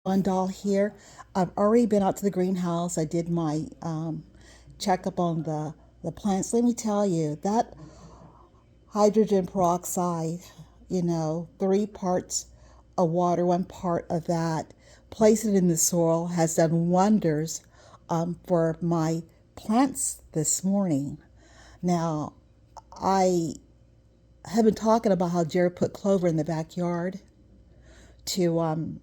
On Doll here. I've already been out to the greenhouse. I did my checkup on the plants. Let me tell you, that hydrogen peroxide, 3 parts of water, 1 part of that, place it in the soil has done wonders for my plants this morning. Now, I have been talking about how Jared put clover in the backyard to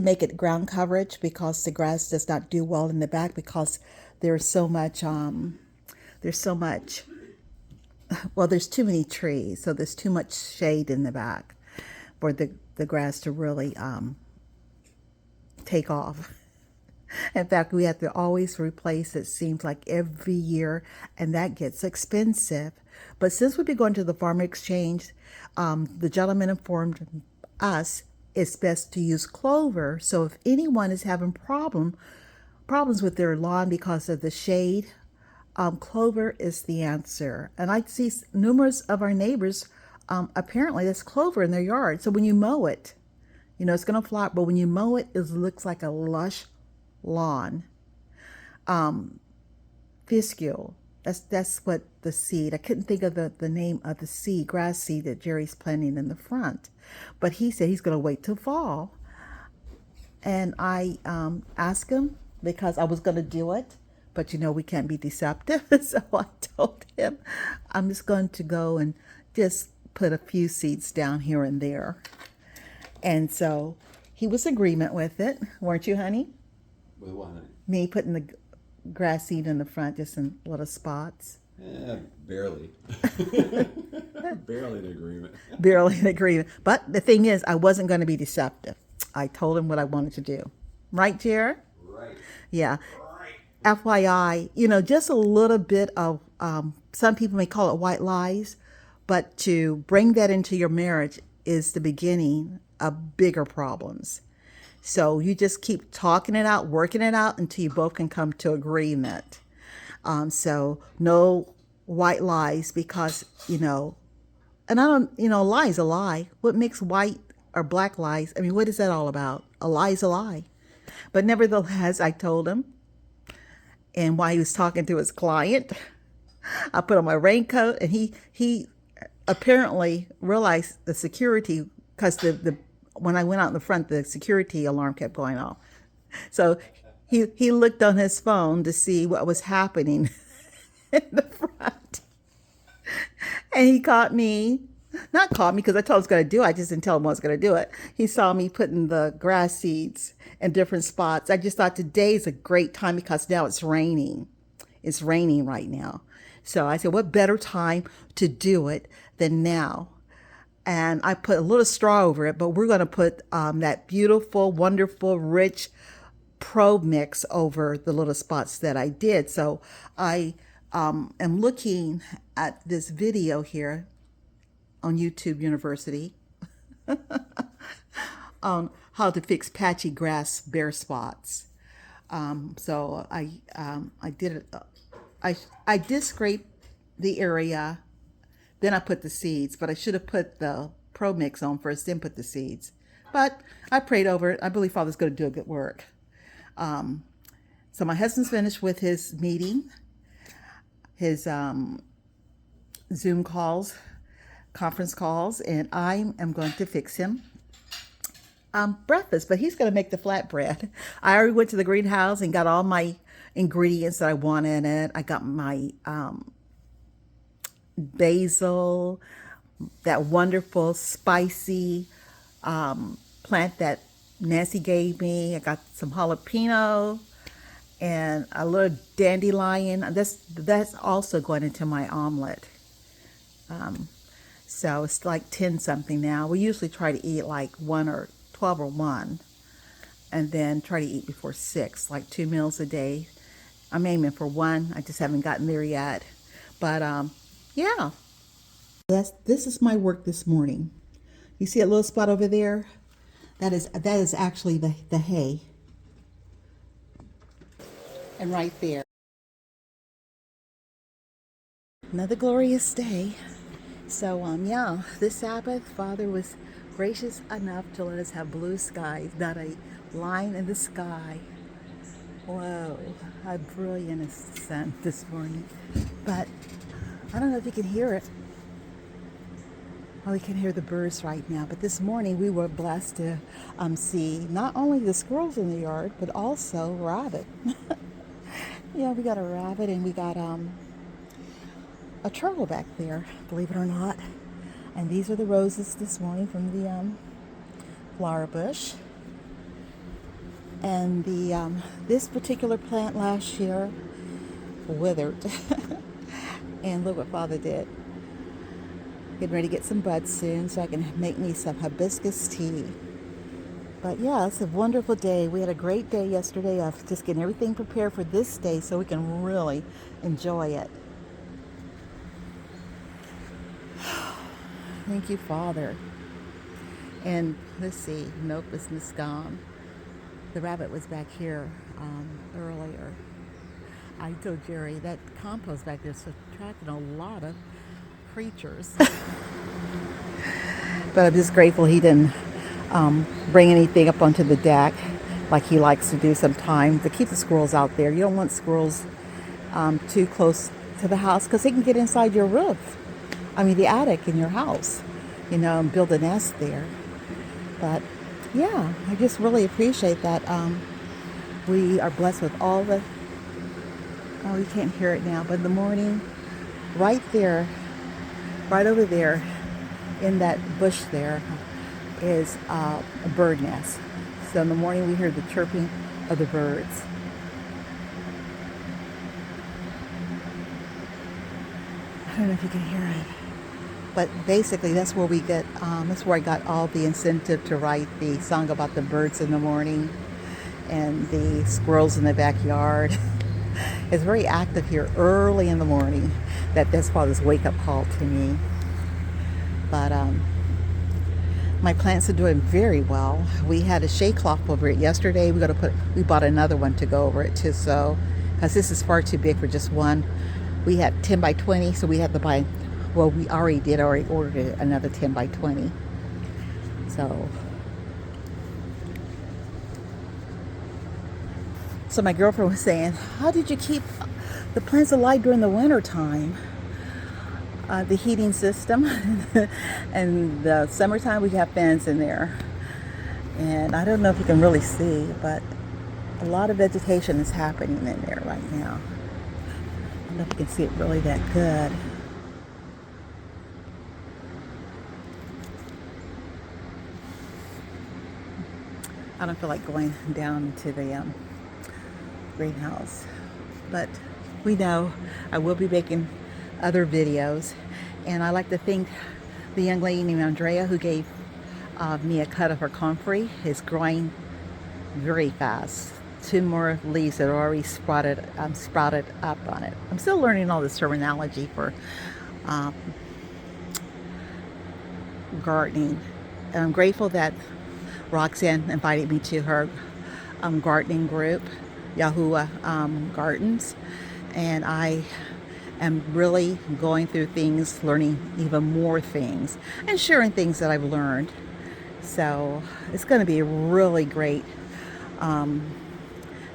make it ground coverage because the grass does not do well in the back because there's so much there's so much there's too many trees, so there's too much shade in the back for the grass to really take off. In fact, we have to always replace it, seems like every year, and that gets expensive. But since we've been going to the farm exchange, the gentleman informed us it's best to use clover. So if anyone is having problems with their lawn because of the shade, clover is the answer. And I see numerous of our neighbors, apparently there's clover in their yard. So when you mow it, it's going to flop, but when you mow it, it looks like a lush lawn. Fiscule. That's what the seed. I couldn't think of the name of the seed, grass seed that Jerry's planting in the front. But he said he's going to wait till fall. And I asked him because I was going to do it. But we can't be deceptive. So I told him I'm just going to go and just put a few seeds down here and there. And so he was in agreement with it. Weren't you, honey? With what, honey? Me putting the grass seed in the front, just in little spots. Barely. Barely in agreement. Barely in agreement. But the thing is, I wasn't going to be deceptive. I told him what I wanted to do. Right, Jared? Right. Yeah. FYI, just a little bit of, some people may call it white lies, but to bring that into your marriage is the beginning of bigger problems. So you just keep talking it out, working it out until you both can come to agreement. So no white lies because, and I don't, a lie is a lie. What makes white or black lies? I mean, what is that all about? A lie is a lie. But nevertheless, I told him, and while he was talking to his client, I put on my raincoat, and he apparently realized the security, because the when I went out in the front, the security alarm kept going off. So he looked on his phone to see what was happening in the front, and he not caught me because I told him I was going to do it. I just didn't tell him I was going to do it. He saw me putting the grass seeds in different spots. I just thought today's a great time because now it's raining. It's raining right now. So I said, what better time to do it than now? And I put a little straw over it, but we're going to put that beautiful, wonderful, rich probe mix over the little spots that I did. So I am looking at this video here on YouTube University on how to fix patchy grass bare spots. So I did it. I did scrape the area, then I put the seeds, but I should have put the Pro Mix on first, then put the seeds. But I prayed over it. I believe Father's going to do a good work. So my husband's finished with his meeting, his Zoom calls, conference calls, and I am going to fix him breakfast, but he's going to make the flatbread. I already went to the greenhouse and got all my ingredients that I want in it. I got my basil, that wonderful spicy plant that Nancy gave me. I got some jalapeno and a little dandelion. That's also going into my omelet. So it's like 10 something now. We usually try to eat like 1 or 12 or 1, and then try to eat before 6, like 2 meals a day. I'm aiming for 1. I just haven't gotten there yet. But yeah. This is my work this morning. You see a little spot over there? That is actually the hay. And right there. Another glorious day. So yeah, this Sabbath, Father was gracious enough to let us have blue skies, not a line in the sky. Whoa, how brilliant is the sun this morning. But I don't know if you can hear it. Oh, we can hear the birds right now. But this morning we were blessed to see not only the squirrels in the yard, but also rabbit. Yeah, we got a rabbit and we got a turtle back there, believe it or not. And these are the roses this morning from the flower bush. And the this particular plant last year withered. And look what Father did. Getting ready to get some buds soon so I can make me some hibiscus tea. But yeah, it's a wonderful day. We had a great day yesterday of just getting everything prepared for this day so we can really enjoy it. Thank you, Father. And let's see, nope, it's gone. The rabbit was back here earlier. I told Jerry that compost back there is attracting a lot of creatures. But I'm just grateful he didn't bring anything up onto the deck like he likes to do sometimes to keep the squirrels out there. You don't want squirrels too close to the house because they can get inside your roof. I mean, the attic in your house, and build a nest there. But yeah, I just really appreciate that we are blessed with all the, oh, you can't hear it now, but in the morning, right there, right over there in that bush there is a bird nest. So in the morning we hear the chirping of the birds. I don't know if you can hear it. But basically that's where we get, that's where I got all the incentive to write the song about the birds in the morning and the squirrels in the backyard. It's very active here early in the morning. That's Father's wake-up call to me. But my plants are doing very well. We had a shade cloth over it yesterday. We bought another one to go over it too, so because this is far too big for just one. We had 10 by 20, so we had to buy. Well, we already ordered another 10 by 20. So my girlfriend was saying, how did you keep the plants alive during the winter time? The heating system. And the summertime we have fans in there. And I don't know if you can really see, but a lot of vegetation is happening in there right now. I don't know if you can see it really that good. I don't feel like going down to the greenhouse, but we know I will be making other videos, and I like to thank the young lady named Andrea who gave me a cut of her comfrey. It's growing very fast. 2 more leaves that are already sprouted up on it. I'm still learning all this terminology for gardening, and I'm grateful that Roxanne invited me to her gardening group, Yahuwah Gardens, and I am really going through things, learning even more things, and sharing things that I've learned. So it's going to be a really great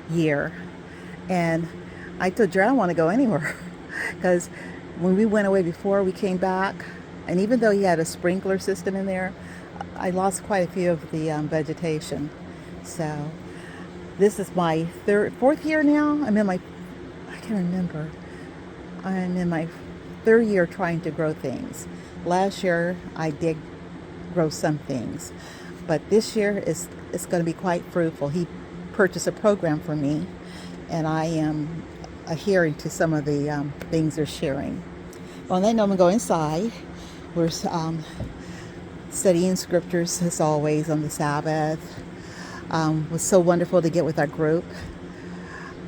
year. And I told Jerry I don't want to go anywhere because when we went away before we came back, and even though he had a sprinkler system in there, I lost quite a few of the vegetation. So this is my fourth year now. I can't remember. I'm in my 3rd year trying to grow things. Last year I did grow some things, but this year it's going to be quite fruitful. He purchased a program for me, and I am adhering to some of the things they're sharing. Well, then I'm going to go inside. We're studying scriptures as always on the Sabbath. It was so wonderful to get with our group.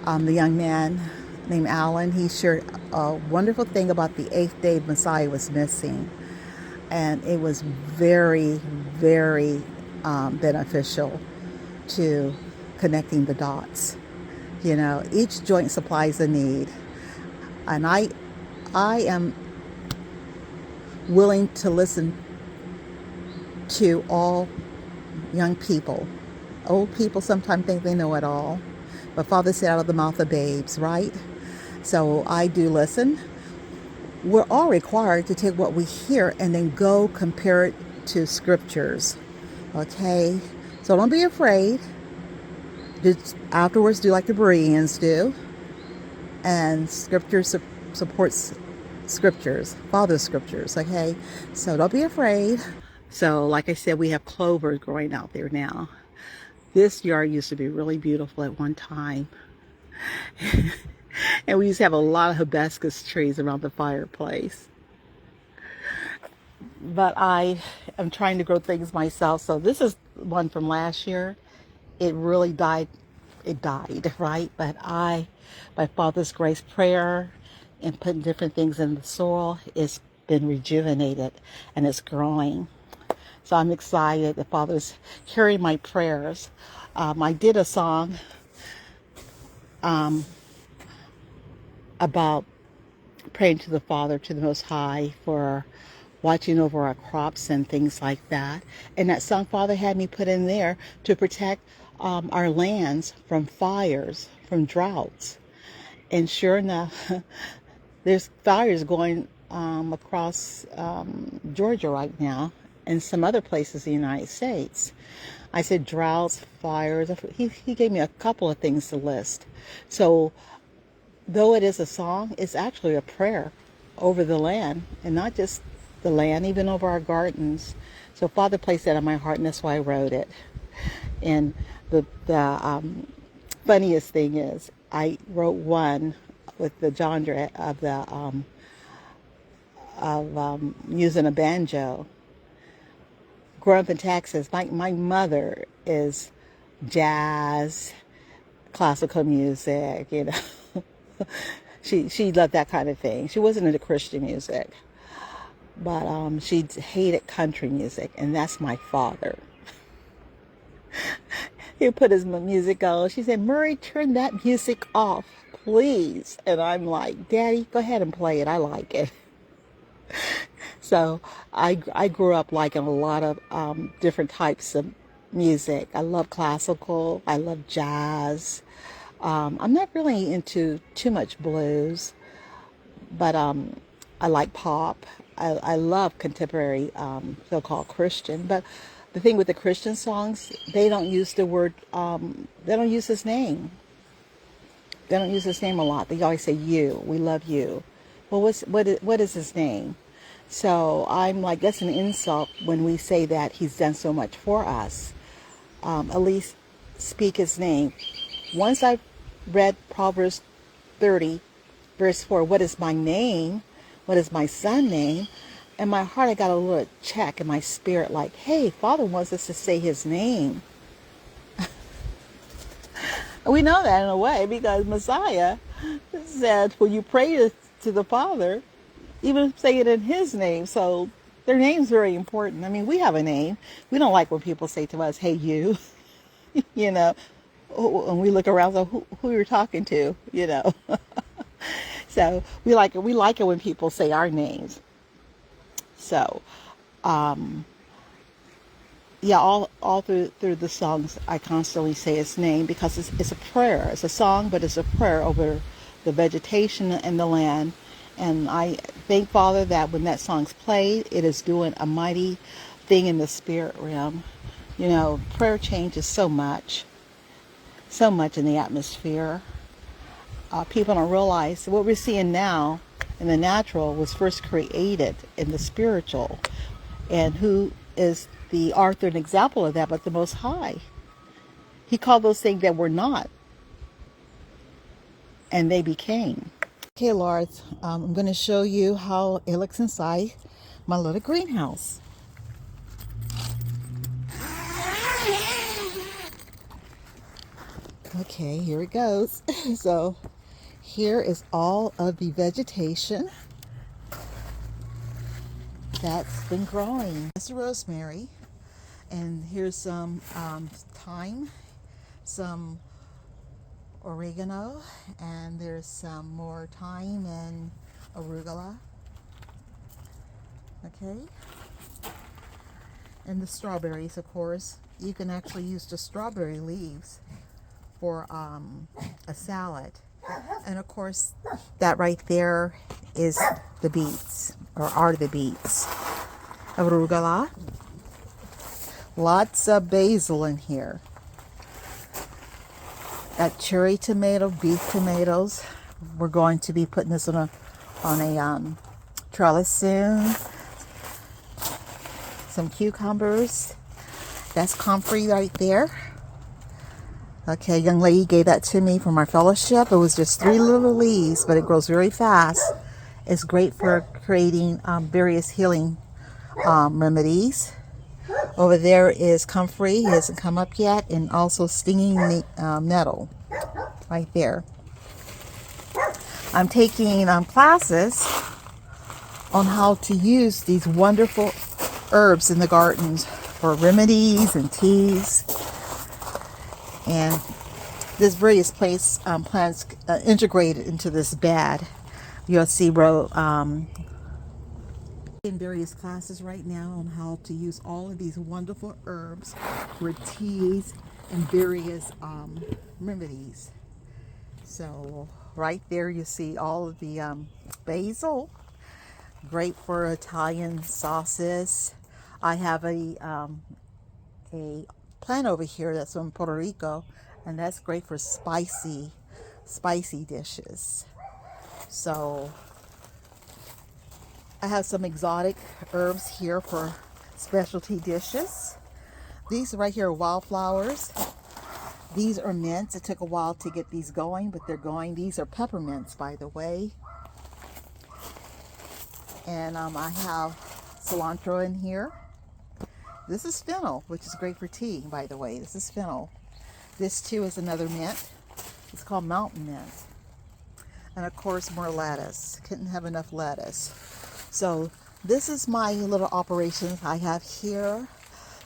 The young man named Alan, he shared a wonderful thing about the 8th day Messiah was missing. And it was very, very beneficial to connecting the dots. Each joint supplies a need. And I am willing to listen to all young people. Old people sometimes think they know it all, but Father said out of the mouth of babes, right? So I do listen. We're all required to take what we hear and then go compare it to scriptures. Okay? So don't be afraid. Just afterwards, do like the Bereans do. And scripture supports scriptures, Father's scriptures. Okay? So don't be afraid. So, like I said, we have clover growing out there now. This yard used to be really beautiful at one time. And we used to have a lot of hibiscus trees around the fireplace. But I am trying to grow things myself. So this is one from last year. It really died. It died, right? But by Father's grace, prayer, and putting different things in the soil, it's been rejuvenated and it's growing. So I'm excited that Father's hearing my prayers. I did a song about praying to the Father, to the Most High, for watching over our crops and things like that. And that song Father had me put in there to protect our lands from fires, from droughts. And sure enough, there's fires going across Georgia right now and some other places in the United States. I said droughts, fires. He gave me a couple of things to list. So though it is a song, it's actually a prayer over the land, and not just the land, even over our gardens. So Father placed that on my heart, and that's why I wrote it. And the funniest thing is, I wrote one with the genre of using a banjo. Growing up in Texas, my mother is jazz, classical music, you know. She loved that kind of thing. She wasn't into Christian music, but she hated country music, and that's my father. He put his music on. She said, "Murray, turn that music off, please." And I'm like, "Daddy, go ahead and play it. I like it." So I grew up liking a lot of different types of music. I love classical. I love jazz. I'm not really into too much blues, but I like pop. I love contemporary so-called Christian. But the thing with the Christian songs, they don't use the word, they don't use his name. They don't use his name a lot. They always say you. We love you. Well, what is his name? So I'm like, that's an insult when we say that he's done so much for us. At least speak his name. Once I read Proverbs 30, verse 4, what is my name? What is my son's name? In my heart, I got a little check in my spirit like, hey, Father wants us to say his name. We know that in a way because Messiah said, when you pray to the Father, even say it in his name. So their name's very important. I mean, we have a name. We don't like when people say to us, hey, you, you know, and we look around, so who you're talking to, you know. So we like it. We like it when people say our names. So, yeah, all through the songs, I constantly say his name because it's a prayer. It's a song, but it's a prayer over the vegetation and the land. And I thank Father that when that song's played, it is doing a mighty thing in the spirit realm. You know, prayer changes so much in the atmosphere. People don't realize what we're seeing now in the natural was first created in the spiritual. And who is the author and example of that but the Most High? He called those things that were not, and they became. Okay, Lord, I'm going to show you how it looks inside my little greenhouse. Okay, here it goes. So here is all of the vegetation that's been growing. That's the rosemary. And here's some thyme, some oregano, and there's some more thyme and arugula. Okay. And the strawberries, of course. You can actually use the strawberry leaves for a salad. And of course, that right there is the beets, or are the beets. Arugula. Lots of basil in here. Got cherry tomato, beef tomatoes. We're going to be putting this on a trellis soon. Some cucumbers. That's comfrey right there. Okay, young lady gave that to me from our fellowship. It was just 3 little leaves, but it grows very fast. It's great for creating various healing remedies. Over there is comfrey. He hasn't come up yet. And also stinging nettle right there. I'm taking classes on how to use these wonderful herbs in the gardens for remedies and teas. And there's various plants integrated into this bed. You'll see in various classes right now on how to use all of these wonderful herbs for teas and various remedies. So right there you see all of the basil, great for Italian sauces. I have a plant over here that's from Puerto Rico, and that's great for spicy dishes. So I have some exotic herbs here for specialty dishes. These right here are wildflowers. These are mints. It took a while to get these going, but they're going. These are peppermints, by the way. And I have cilantro in here. This is fennel, which is great for tea, by the way. This is fennel. This too is another mint. It's called mountain mint. And of course, more lettuce. Couldn't have enough lettuce. So this is my little operations I have here.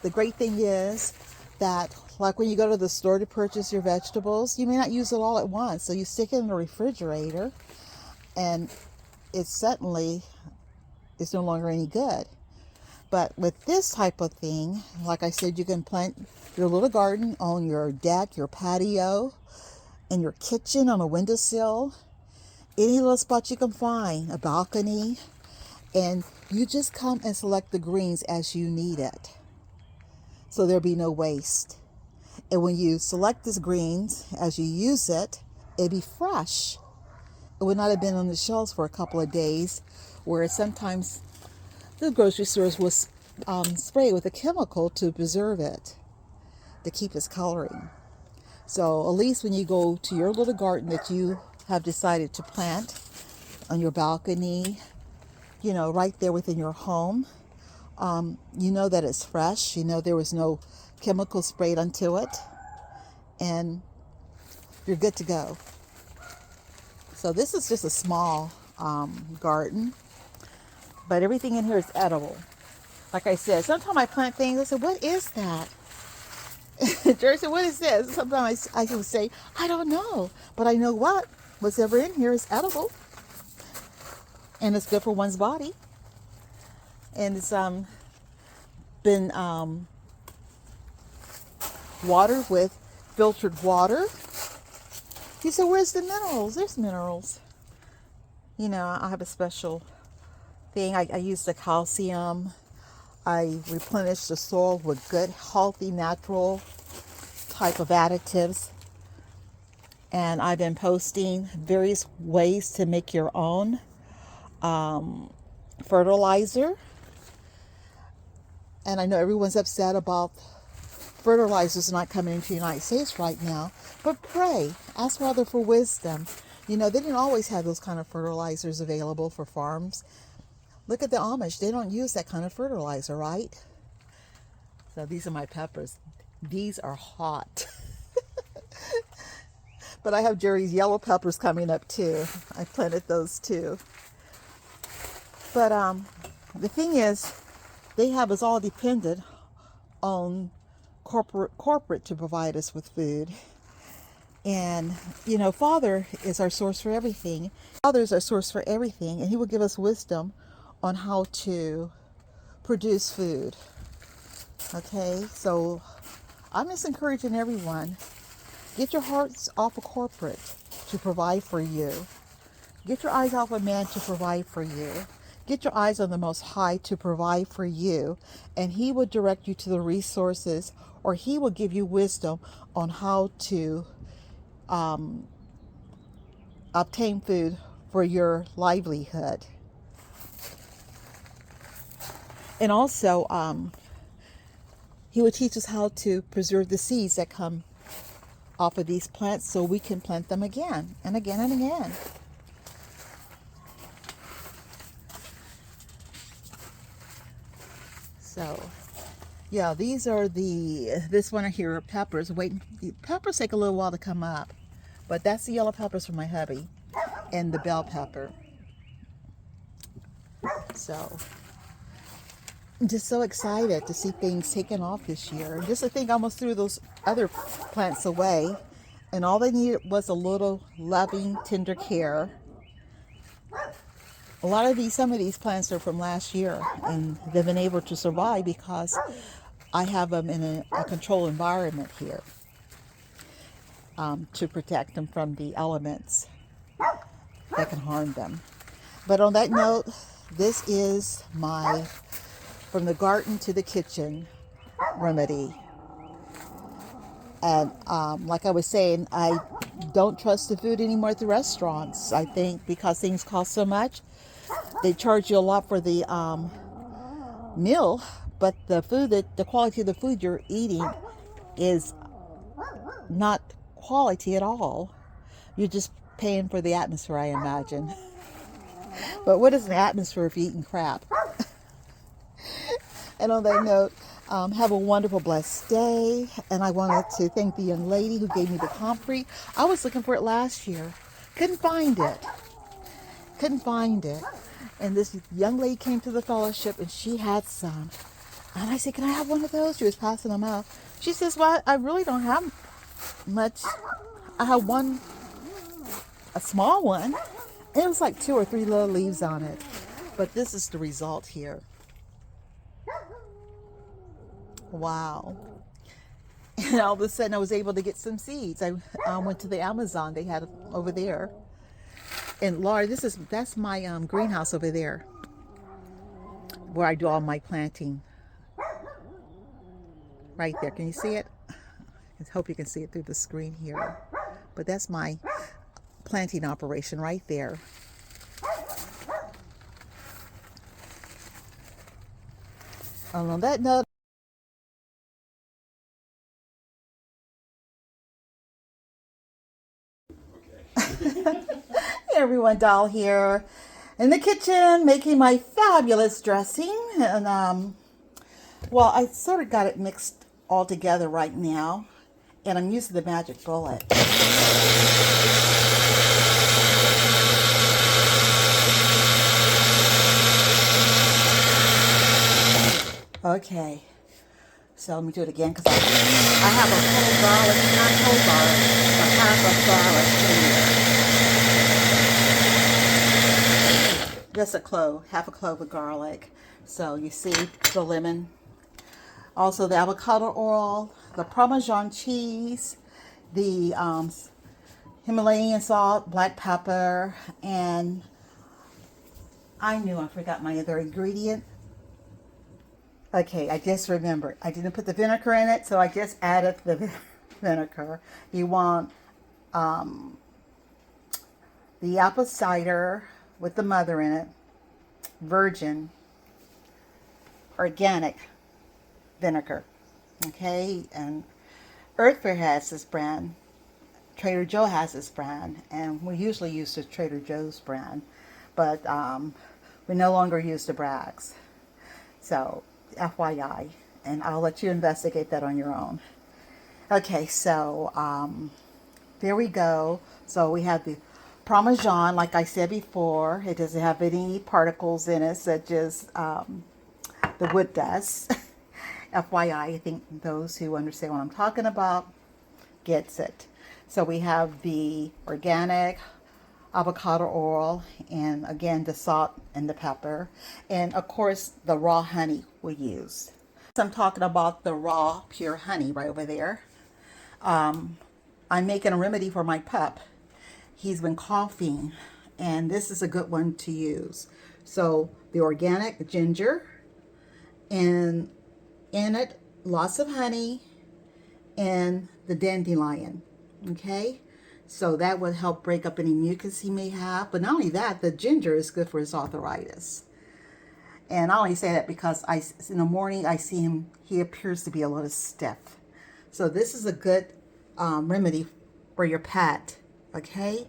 The great thing is that, like when you go to the store to purchase your vegetables, you may not use it all at once. So you stick it in the refrigerator, and it certainly is no longer any good. But with this type of thing, like I said, you can plant your little garden on your deck, your patio, in your kitchen, on a windowsill, any little spot you can find, a balcony, and you just come and select the greens as you need it. So there'll be no waste. And when you select these greens, as you use it, it'll be fresh. It would not have been on the shelves for a couple of days, where sometimes the grocery stores will spray with a chemical to preserve it, to keep its coloring. So at least when you go to your little garden that you have decided to plant on your balcony, you know, right there within your home, you know that it's fresh. You know there was no chemical sprayed onto it, and you're good to go. So this is just a small garden, but everything in here is edible. Like I said, sometimes I plant things, I said, what is that? Jerry said, what is this? Sometimes I would say, I don't know, but I know what's ever in here is edible, and it's good for one's body. And it's been watered with filtered water. You said, where's the minerals? There's minerals. You know, I have a special thing. I use the calcium. I replenish the soil with good, healthy, natural type of additives. And I've been posting various ways to make your own fertilizer. And I know everyone's upset about fertilizers not coming into the United States right now, but pray, ask Father for wisdom. You know, they didn't always have those kind of fertilizers available for farms. Look at the Amish. They don't use that kind of fertilizer, right? So these are my peppers. These are hot. But I have Jerry's yellow peppers coming up too. I planted those too. But the thing is, they have us all dependent on corporate to provide us with food. And, you know, Father is our source for everything. Father is our source for everything, and He will give us wisdom on how to produce food. Okay, so I'm just encouraging everyone, get your hearts off of corporate to provide for you. Get your eyes off of man to provide for you. Get your eyes on the Most High to provide for you, and He will direct you to the resources, or He will give you wisdom on how to obtain food for your livelihood. And also, He will teach us how to preserve the seeds that come off of these plants so we can plant them again and again and again. So, yeah, these are this one here are peppers. Waiting, the peppers take a little while to come up, but that's the yellow peppers from my hubby and the bell pepper. So, I'm just so excited to see things taking off this year. And just to think, I almost threw those other plants away, and all they needed was a little loving, tender care. Some of these plants are from last year, and they've been able to survive because I have them in a controlled environment here to protect them from the elements that can harm them. But on that note, this is my from the garden to the kitchen remedy. And like I was saying, I don't trust the food anymore at the restaurants. I think because things cost so much, they charge you a lot for the meal, but the quality of the food you're eating is not quality at all. You're just paying for the atmosphere, I imagine. But what is an atmosphere if you're eating crap? And on that note, have a wonderful, blessed day. And I wanted to thank the young lady who gave me the comfrey. I was looking for it last year. Couldn't find it. Couldn't find it. And this young lady came to the fellowship and she had some. And I said, can I have one of those? She was passing them out. She says, well, I really don't have much. I have one, a small one. And it was like 2 or 3 little leaves on it. But this is the result here. Wow. And all of a sudden I was able to get some seeds. I went to the Amazon. They had it over there. And Laura, that's my greenhouse over there where I do all my planting. Right there. Can you see it? I hope you can see it through the screen here. But that's my planting operation right there. And on that note, Okay. hey everyone, Doll here in the kitchen making my fabulous dressing. And well, I sort of got it mixed all together right now, and I'm using the magic bullet. Okay, so let me do it again because I have a whole garlic, not whole garlic, but half a garlic here. Just a clove, half a clove of garlic. So you see the lemon, also the avocado oil, the Parmesan cheese, the Himalayan salt, black pepper, and I knew I forgot my other ingredient. Okay, I just remembered. I didn't put the vinegar in it, so I just added the vinegar. You want the apple cider with the mother in it, virgin, organic vinegar. Okay, and Earthfare has this brand. Trader Joe has this brand, and we usually use the Trader Joe's brand, but we no longer use the Bragg's. So, FYI, and I'll let you investigate that on your own. Okay, so there we go. So we have the Parmesan, like I said before. It doesn't have any particles in it, such as the wood does. FYI, I think those who understand what I'm talking about gets it. So we have the organic avocado oil, and again the salt and the pepper, and of course the raw honey we use. I'm talking about the raw, pure honey right over there. I'm making a remedy for my pup. He's been coughing, and this is a good one to use. So the organic ginger, and in it, lots of honey, and the dandelion. Okay? So that would help break up any mucus he may have. But not only that, the ginger is good for his arthritis. And I only say that because in the morning I see him, he appears to be a little stiff. So this is a good remedy for your pet, okay?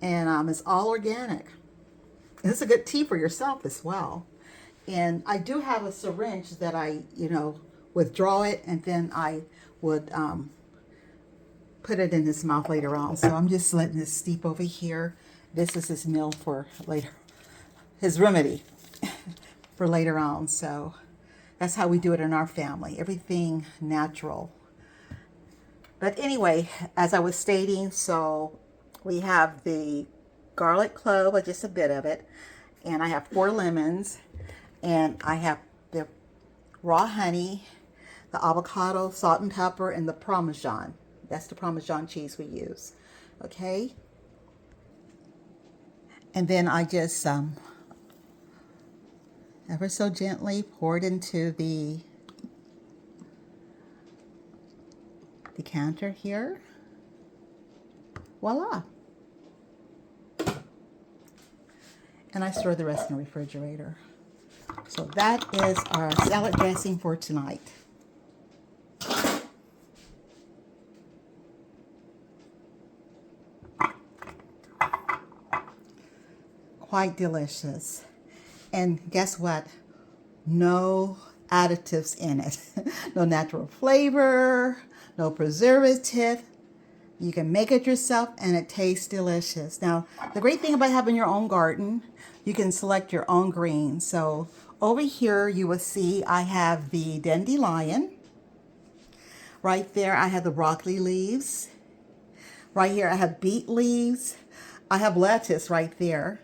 And it's all organic. This is a good tea for yourself as well. And I do have a syringe that I, withdraw it, and then I would put it in his mouth later on. So I'm just letting this steep over here. This is his meal for later, his remedy for later on. So that's how we do it in our family. Everything natural. But anyway, as I was stating, so we have the garlic clove, or just a bit of it, and I have 4 lemons, and I have the raw honey, the avocado, salt and pepper, and the Parmesan. That's the Parmesan cheese we use. Okay? And then I just ever so gently pour it into the decanter here. Voila. And I store the rest in the refrigerator. So that is our salad dressing for tonight. Quite delicious. And guess what? No additives in it. No natural flavor, no preservative. You can make it yourself and it tastes delicious. Now, the great thing about having your own garden, you can select your own greens. So over here you will see I have the dandelion. Right there I have the broccoli leaves. Right here I have beet leaves. I have lettuce right there.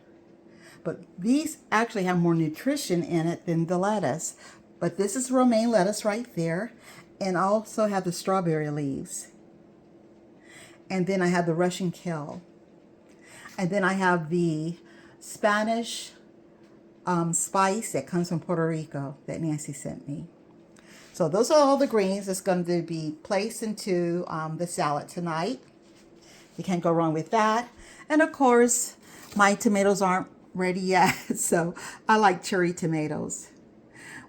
But these actually have more nutrition in it than the lettuce. But this is romaine lettuce right there. And I also have the strawberry leaves. And then I have the Russian kale. And then I have the Spanish spice that comes from Puerto Rico that Nancy sent me. So those are all the greens that's going to be placed into the salad tonight. You can't go wrong with that. And of course, my tomatoes aren't ready yet, so I like cherry tomatoes.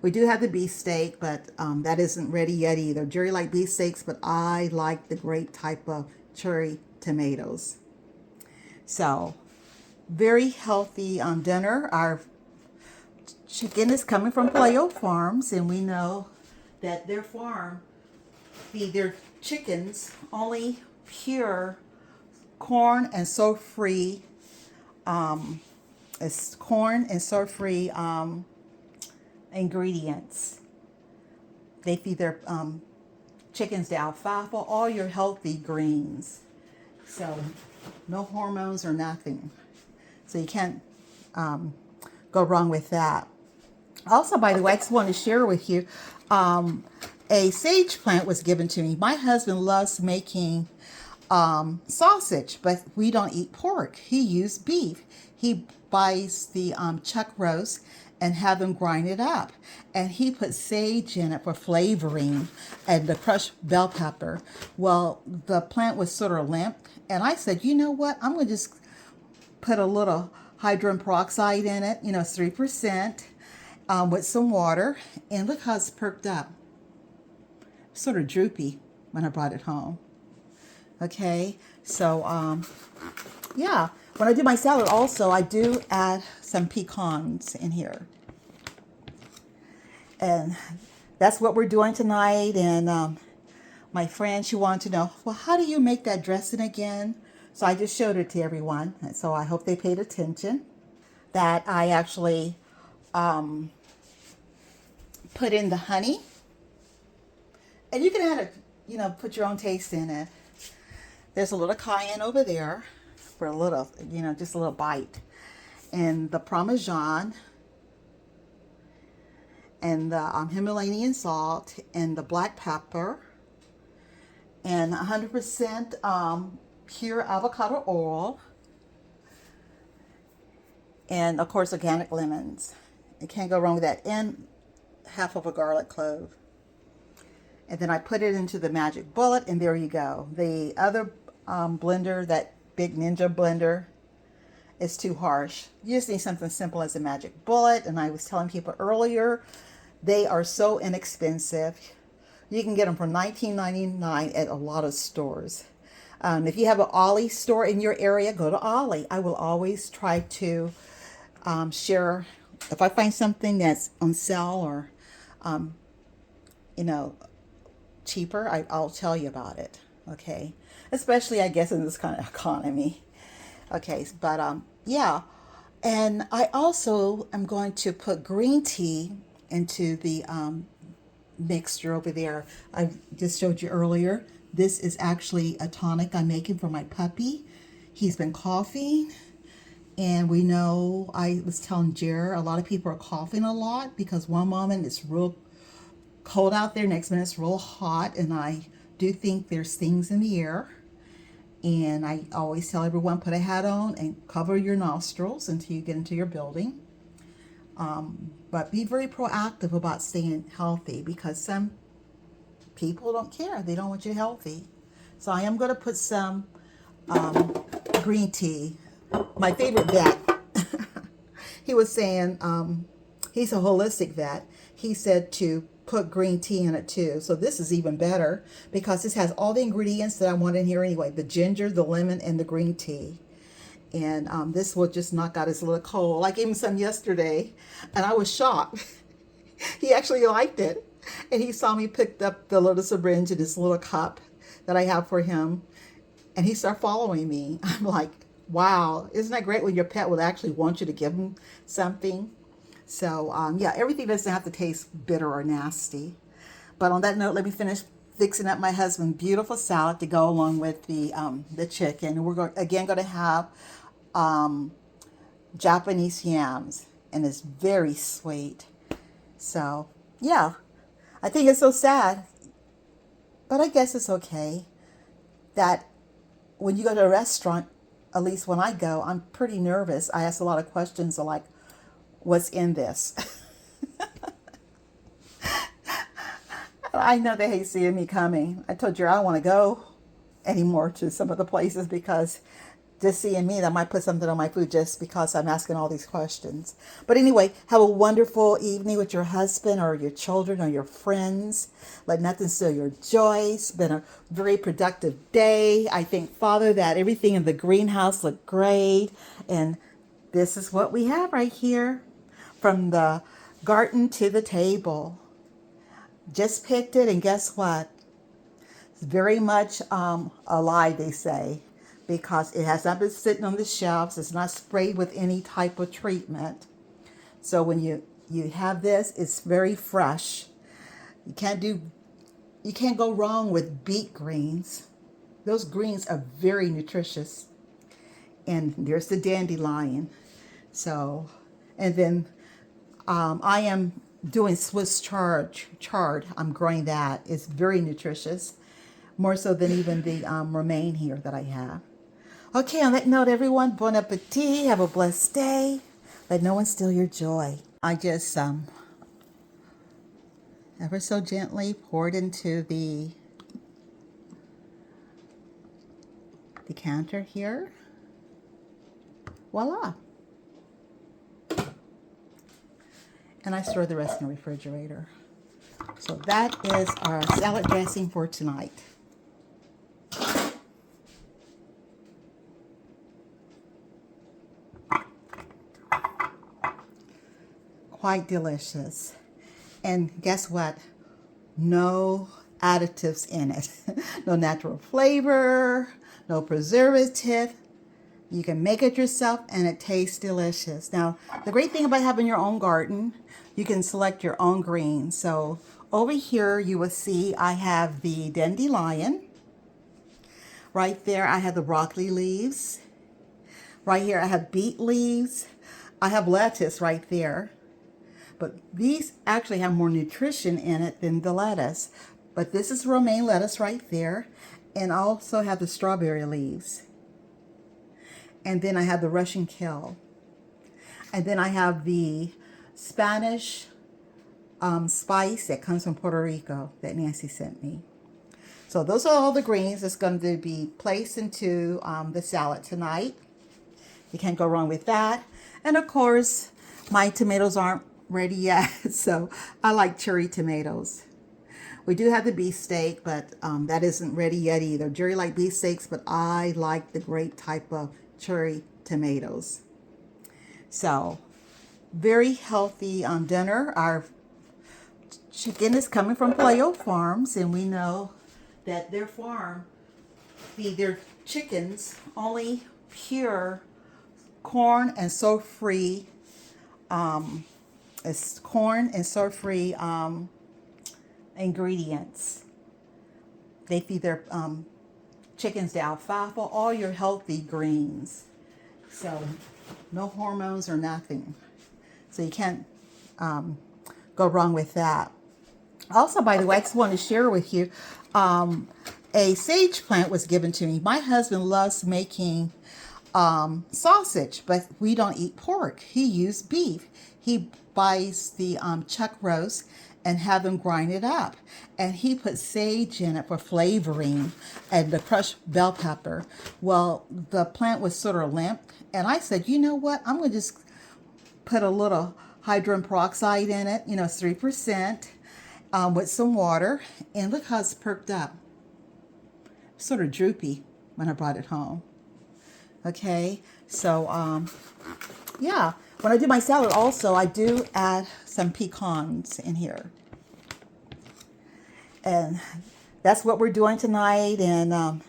We do have the beefsteak, but that isn't ready yet either. Jerry likes beefsteaks, but I like the great type of cherry tomatoes. So, very healthy dinner. Our chicken is coming from Paleo Farms, and we know that their farm feed their chickens only pure corn and soy-free ingredients. They feed their chickens the alfalfa, all your healthy greens. So no hormones or nothing. So you can't go wrong with that. Also, by the way, I just want to share with you, a sage plant was given to me. My husband loves making sausage, but we don't eat pork. He used beef. He buys the chuck roast and have them grind it up. And he put sage in it for flavoring and the crushed bell pepper. Well, the plant was sort of limp. And I said, you know what? I'm going to just put a little hydrogen peroxide in it. It's 3% with some water. And look how it's perked up. Sort of droopy when I brought it home. Okay, so yeah, when I do my salad also, I do add some pecans in here. And that's what we're doing tonight. And my friend, she wanted to know, well, how do you make that dressing again? So I just showed it to everyone. And so I hope they paid attention. That I actually put in the honey. And you can add put your own taste in it. There's a little cayenne over there for a little, just a little bite. And the Parmesan. and the Himalayan salt and the black pepper and 100% pure avocado oil, and of course organic lemons. You can't go wrong with that. And half of a garlic clove. And then I put it into the magic bullet, and there you go. The other blender, that big Ninja blender, is too harsh. You just need something simple as a magic bullet. And I was telling people earlier, they are so inexpensive. You can get them for $19.99 at a lot of stores. If you have an Ollie store in your area, go to Ollie. I will always try to share. If I find something that's on sale or, you know, cheaper, I'll tell you about it. Okay. Especially, I guess, in this kind of economy. Okay. But, yeah. And I also am going to put green tea into the mixture over there. I just showed you earlier. This is actually a tonic I'm making for my puppy. He's been coughing. And we know, I was telling Jer, a lot of people are coughing a lot because one moment it's real cold out there, next minute it's real hot. And I do think there's things in the air. And I always tell everyone, put a hat on and cover your nostrils until you get into your building. But be very proactive about staying healthy because some people don't care. They don't want you healthy. So I am going to put some green tea. My favorite vet, he was saying, he's a holistic vet. He said to put green tea in it too. So this is even better because this has all the ingredients that I want in here anyway. The ginger, the lemon, and the green tea. And this will just knock out his little cold. I gave him some yesterday, and I was shocked. He actually liked it. And he saw me picked up the little syringe in this little cup that I have for him. And he started following me. I'm like, wow, isn't that great when your pet would actually want you to give him something? So, yeah, everything doesn't have to taste bitter or nasty. But on that note, let me finish fixing up my husband's beautiful salad to go along with the chicken. We're going to have Japanese yams, and it's very sweet. So, yeah, I think it's so sad, but I guess it's okay that when you go to a restaurant, at least when I go, I'm pretty nervous. I ask a lot of questions like, what's in this? I know they hate seeing me coming. I told you I don't want to go anymore to some of the places because just seeing me, that might put something on my food just because I'm asking all these questions. But anyway, have a wonderful evening with your husband or your children or your friends. Let nothing steal your joy. It's been a very productive day. I thank Father that everything in the greenhouse looked great. And this is what we have right here. From the garden to the table. Just picked it, and guess what? It's very much alive, they say, because it has not been sitting on the shelves. It's not sprayed with any type of treatment. So when you have this, it's very fresh. You can't go wrong with beet greens. Those greens are very nutritious. And there's the dandelion. So, and then I am doing Swiss chard. I'm growing that. It's very nutritious, more so than even the romaine here that I have. Okay, on that note, everyone, bon appetit. Have a blessed day. Let no one steal your joy. I just ever so gently poured into the decanter here. Voila. And I store the rest in the refrigerator. So that is our salad dressing for tonight. Quite delicious. And guess what? No additives in it. No natural flavor, no preservative. You can make it yourself and it tastes delicious. Now, the great thing about having your own garden, you can select your own greens. So over here you will see I have the dandelion. Right there I have the broccoli leaves. Right here I have beet leaves. I have lettuce right there. But these actually have more nutrition in it than the lettuce. But this is romaine lettuce right there. And I also have the strawberry leaves. And then I have the Russian kale. And then I have the Spanish spice that comes from Puerto Rico that Nancy sent me. So those are all the greens that's going to be placed into the salad tonight. You can't go wrong with that. And of course, my tomatoes aren't ready yet, so I like cherry tomatoes. We do have the beefsteak, but that isn't ready yet either. Jerry likes beefsteaks, but I like the great type of cherry tomatoes. So, very healthy dinner. Our chicken is coming from Paleo Farms, and we know that their farm feed their chickens only pure corn and soy-free ingredients. They feed their chickens the alfalfa, all your healthy greens. So no hormones or nothing. So you can't go wrong with that. Also, by the way, I just want to share with you, a sage plant was given to me. My husband loves making sausage, but we don't eat pork. He used beef. He buys the chuck roast and have them grind it up. And he put sage in it for flavoring and the crushed bell pepper. Well, the plant was sort of limp. And I said, you know what? I'm going to just put a little hydrogen peroxide in it. You know, it's 3%. With some water, and look how it's perked up. Sort of droopy when I brought it home. Okay, so yeah, when I do my salad also, I do add some pecans in here. And that's what we're doing tonight. And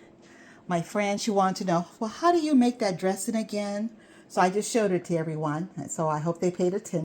my friend, she wanted to know, well, how do you make that dressing again? So I just showed it to everyone. And so I hope they paid attention.